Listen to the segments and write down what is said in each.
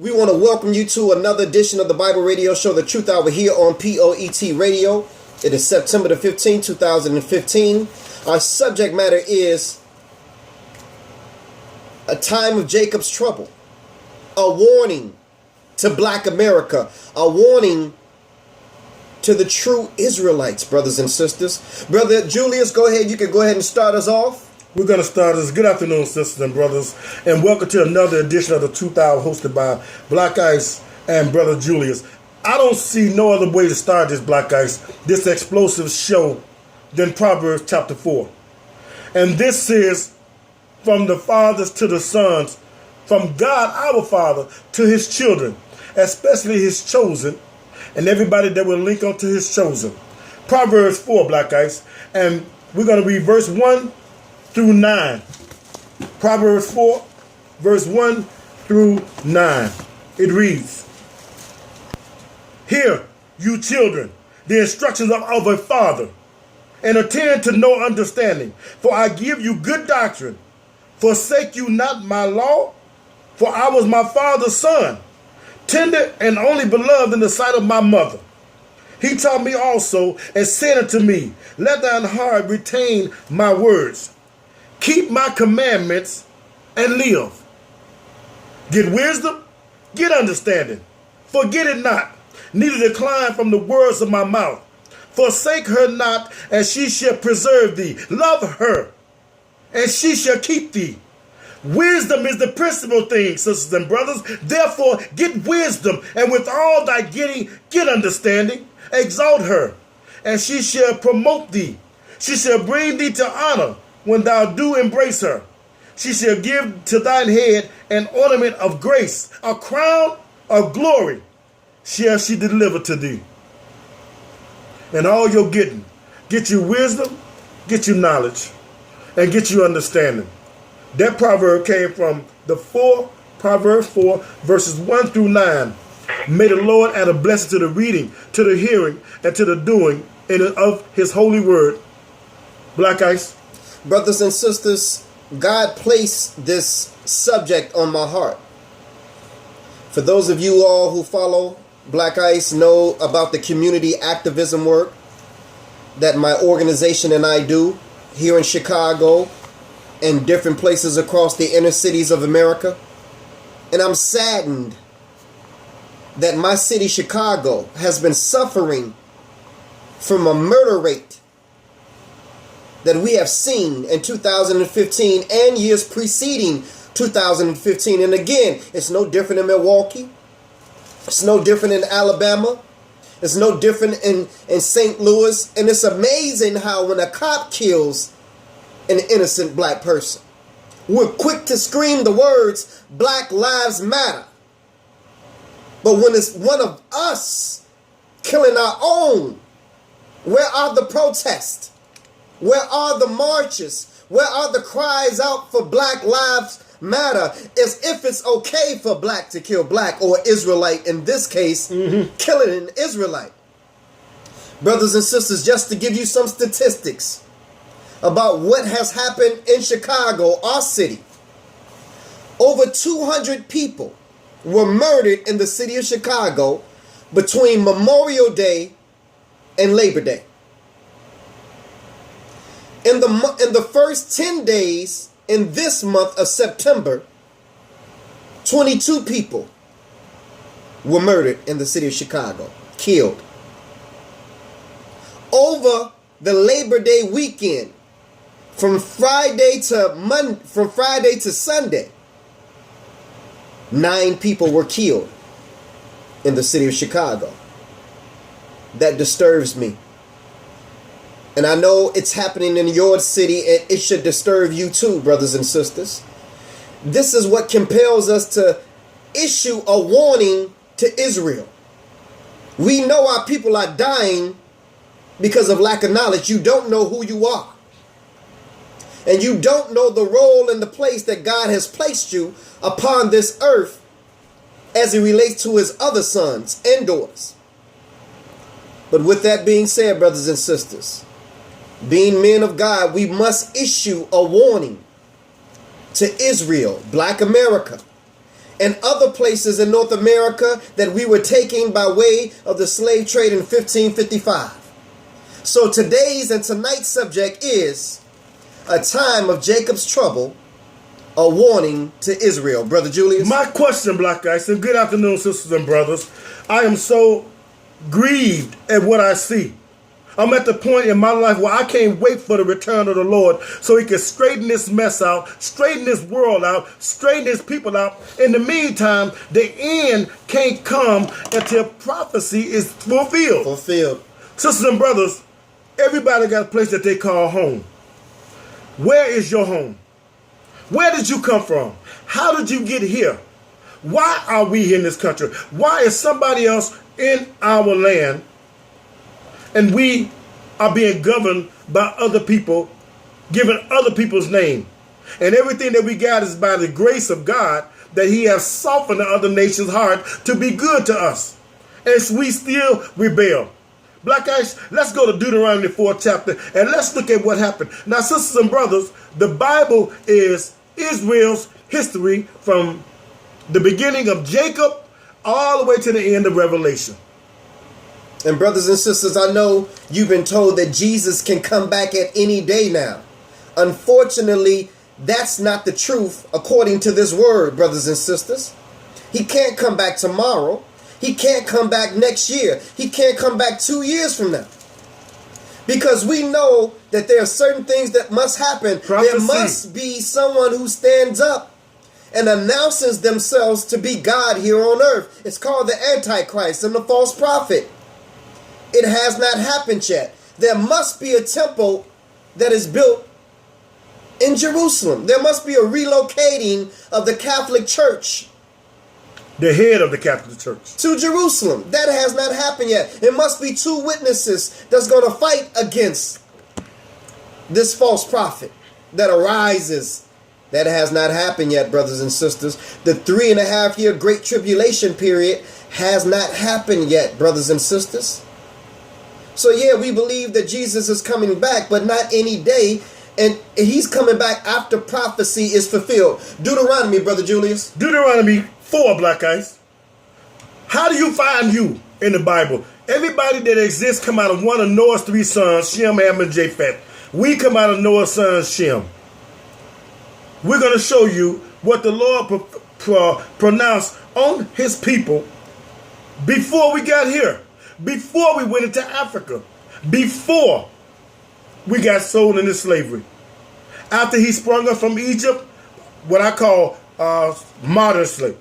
We want to welcome you to another edition of the Bible Radio Show, The Truth Hour, here on POET Radio. It is September the 15th, 2015. Our subject matter is a time of Jacob's trouble, a warning to Black America, a warning to the true Israelites, brothers and sisters. Brother Julius, go ahead. You can go ahead and start us off. We're going to start this. Good afternoon, sisters and brothers, and welcome to another edition of the Truth Hour hosted by Black Ice and Brother Julius. I don't see no other way to start this, Black Ice, this explosive show, than Proverbs chapter 4. And this is from the fathers to the sons, from God our Father to his children, especially his chosen, and everybody that will link onto his chosen. Proverbs 4, Black Ice, and we're going to read verse 1 through 9. Proverbs 4, verse 1 through 9. It reads, "Hear, you children, the instructions of a father, and attend to no understanding. For I give you good doctrine. Forsake you not my law, for I was my father's son, tender and only beloved in the sight of my mother. He taught me also, and said unto me, Let thine heart retain my words. Keep my commandments and live. Get wisdom, get understanding. Forget it not, neither decline from the words of my mouth. Forsake her not, and she shall preserve thee. Love her, and she shall keep thee. Wisdom is the principal thing, sisters and brothers. Therefore, get wisdom, and with all thy getting, get understanding. Exalt her, and she shall promote thee. She shall bring thee to honor when thou do embrace her. She shall give to thine head an ornament of grace, a crown of glory shall she deliver to thee. And all your getting, get you wisdom, get you knowledge, and get you understanding." That proverb came from Proverbs 4, verses 1 through 9. May the Lord add a blessing to the reading, to the hearing, and to the doing of his holy word. Black Ice. Brothers and sisters, God placed this subject on my heart. For those of you all who follow Black Ice, know about the community activism work that my organization and I do here in Chicago and different places across the inner cities of America. And I'm saddened that my city, Chicago, has been suffering from a murder rate that we have seen in 2015 and years preceding 2015. And again, it's no different in Milwaukee. It's no different in Alabama. It's no different in St. Louis. And it's amazing how when a cop kills an innocent black person, we're quick to scream the words, Black Lives Matter. But when it's one of us killing our own, where are the protests? Where are the marches? Where are the cries out for Black Lives Matter? As if it's okay for black to kill black, or Israelite in this case, killing an Israelite. Brothers and sisters, just to give you some statistics about what has happened in Chicago, our city. Over 200 people were murdered in the city of Chicago between Memorial Day and Labor Day. In the first 10 days in this month of September, 22 people were murdered in the city of Chicago, killed. Over the Labor Day weekend, from Friday to Sunday, 9 people were killed in the city of Chicago. That disturbs me. And I know it's happening in your city, and it should disturb you too, brothers and sisters. This is what compels us to issue a warning to Israel. We know our people are dying because of lack of knowledge. You don't know who you are. And you don't know the role and the place that God has placed you upon this earth as it relates to his other sons and daughters. But with that being said, brothers and sisters, being men of God, we must issue a warning to Israel, Black America, and other places in North America that we were taking by way of the slave trade in 1555. So today's and tonight's subject is a time of Jacob's trouble, a warning to Israel. Brother Julius? My question, Black Ice, and good afternoon, sisters and brothers. I am so grieved at what I see. I'm at the point in my life where I can't wait for the return of the Lord so he can straighten this mess out, straighten this world out, straighten his people out. In the meantime, the end can't come until prophecy is fulfilled. Sisters and brothers, everybody got a place that they call home. Where is your home? Where did you come from? How did you get here? Why are we in this country? Why is somebody else in our land and we are being governed by other people, given other people's name? And everything that we got is by the grace of God, that he has softened the other nation's heart to be good to us. And we still rebel. Black Ice, let's go to Deuteronomy 4th chapter and let's look at what happened. Now, sisters and brothers, the Bible is Israel's history from the beginning of Jacob all the way to the end of Revelation. And brothers and sisters, I know you've been told that Jesus can come back at any day now. Unfortunately, that's not the truth according to this word, brothers and sisters. He can't come back tomorrow. He can't come back next year. He can't come back 2 years from now. Because we know that there are certain things that must happen. Prophecy. There must be someone who stands up and announces themselves to be God here on earth. It's called the Antichrist and the false prophet. It has not happened yet. There must be a temple that is built in Jerusalem. There must be a relocating of the Catholic Church, the head of the Catholic Church, to Jerusalem. That has not happened yet. It must be 2 witnesses that's going to fight against this false prophet that arises. That has not happened yet, brothers and sisters. The 3.5 year Great Tribulation period has not happened yet, brothers and sisters. So yeah, we believe that Jesus is coming back, but not any day. And he's coming back after prophecy is fulfilled. Deuteronomy, Brother Julius. Deuteronomy 4, Black Ice. How do you find you in the Bible? Everybody that exists come out of one of Noah's 3 sons, Shem, Ham, and Japheth. We come out of Noah's son, Shem. We're going to show you what the Lord pronounced on his people before we got here. Before we went into Africa, before we got sold into slavery, after he sprung up from Egypt, what I call modern slave.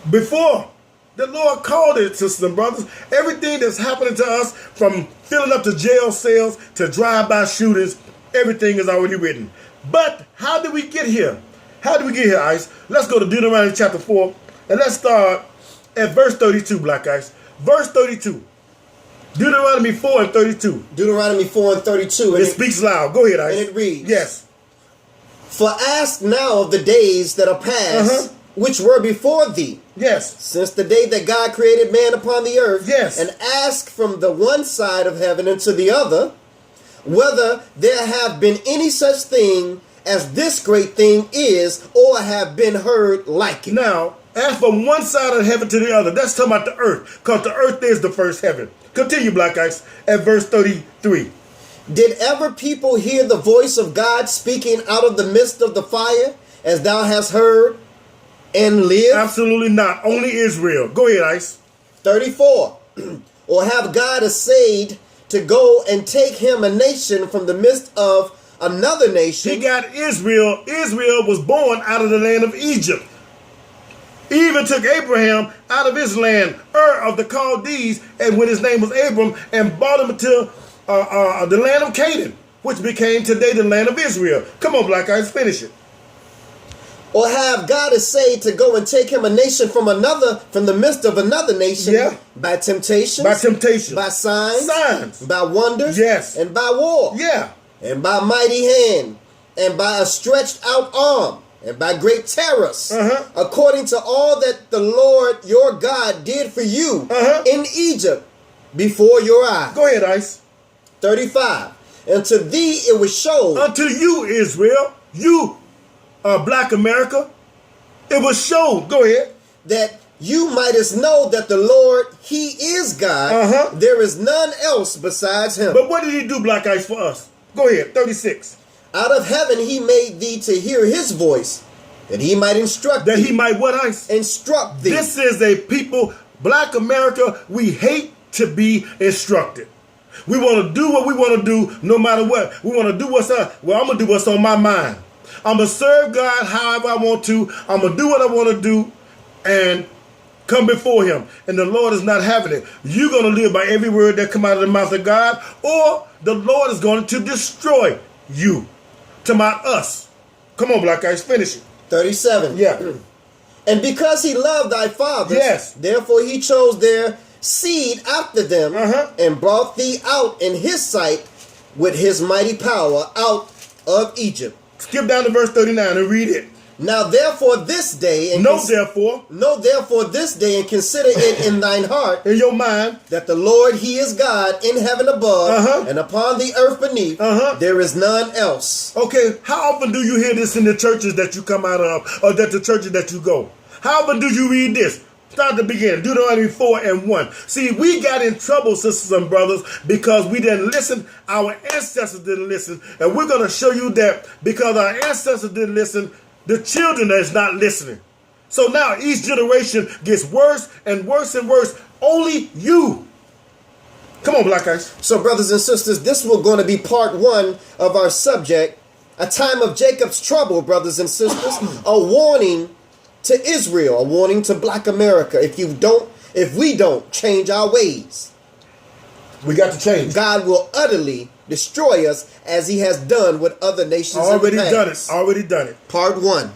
Before the Lord called it, sisters and brothers, everything that's happening to us, from filling up the jail cells to drive-by shootings, everything is already written. But how did we get here? How did we get here, Ice? Let's go to Deuteronomy chapter 4, and let's start at verse 32, Black Ice. Verse 32. Deuteronomy 4 and 32. Deuteronomy 4 and 32. It speaks loud. Go ahead, Ice. And it reads. Yes. For ask now of the days that are past, which were before thee. Yes. Since the day that God created man upon the earth. Yes. And ask from the one side of heaven into the other, whether there have been any such thing as this great thing is, or have been heard like it. Now, as from one side of heaven to the other, that's talking about the earth, because the earth is the first heaven. Continue, Black Ice, at verse 33. Did ever people hear the voice of God speaking out of the midst of the fire, as thou hast heard and lived? Absolutely not. Only Israel. Go ahead, Ice. 34. Or have God essayed to go and take him a nation from the midst of another nation? He got Israel. Israel was born out of the land of Egypt. He even took Abraham out of his land, Ur of the Chaldees, and when his name was Abram, and brought him to the land of Canaan, which became today the land of Israel. Come on, Black Eyes, finish it. Or have God essayed to go and take him a nation from the midst of another nation, by temptations, by signs, by wonders, and by war, and by mighty hand, and by a stretched out arm, and by great terrors, according to all that the Lord your God did for you in Egypt before your eyes. Go ahead, Ice. 35. And to thee it was showed. Unto you, Israel, you, Black America, It was shown. Go ahead. That you mightest know that the Lord, he is God. There is none else besides him. But what did he do, Black Ice, for us? Go ahead, 36. Out of heaven he made thee to hear his voice, that he might instruct That thee. he might what, Ice? Instruct thee. This is a people, Black America, we hate to be instructed. We want to do what we want to do no matter what. We want to do what's on, well, I'm going to do what's on my mind. I'm going to serve God however I want to. I'm going to do what I want to do and come before him. And the Lord is not having it. You're going to live by every word that come out of the mouth of God, or the Lord is going to destroy you. To my us. Come on, Black Ice, finish it. 37. Yeah. And because he loved thy fathers, yes, therefore he chose their seed after them, and brought thee out in his sight with his mighty power out of Egypt. Skip down to verse 39 and read it. Now therefore this day, and know therefore this day, and consider it in thine heart, in your mind, that the Lord he is God in heaven above, and upon the earth beneath. There is none else. Okay, how often do you hear this in the churches that you come out of, or that the churches that you go? How often do you read this? Start to begin. Deuteronomy 4:1. See, we got in trouble, sisters and brothers, because we didn't listen. Our ancestors didn't listen, and we're going to show you that because our ancestors didn't listen, the children is not listening. So now each generation gets worse and worse and worse. Only you. Come on, Black Ice. So, brothers and sisters, this was going to be part 1 of our subject, a time of Jacob's trouble, brothers and sisters, a warning to Israel, a warning to Black America. If we don't change our ways, we got to change. God will utterly destroy us as he has done with other nations. Already done it. Already done it. Part 1.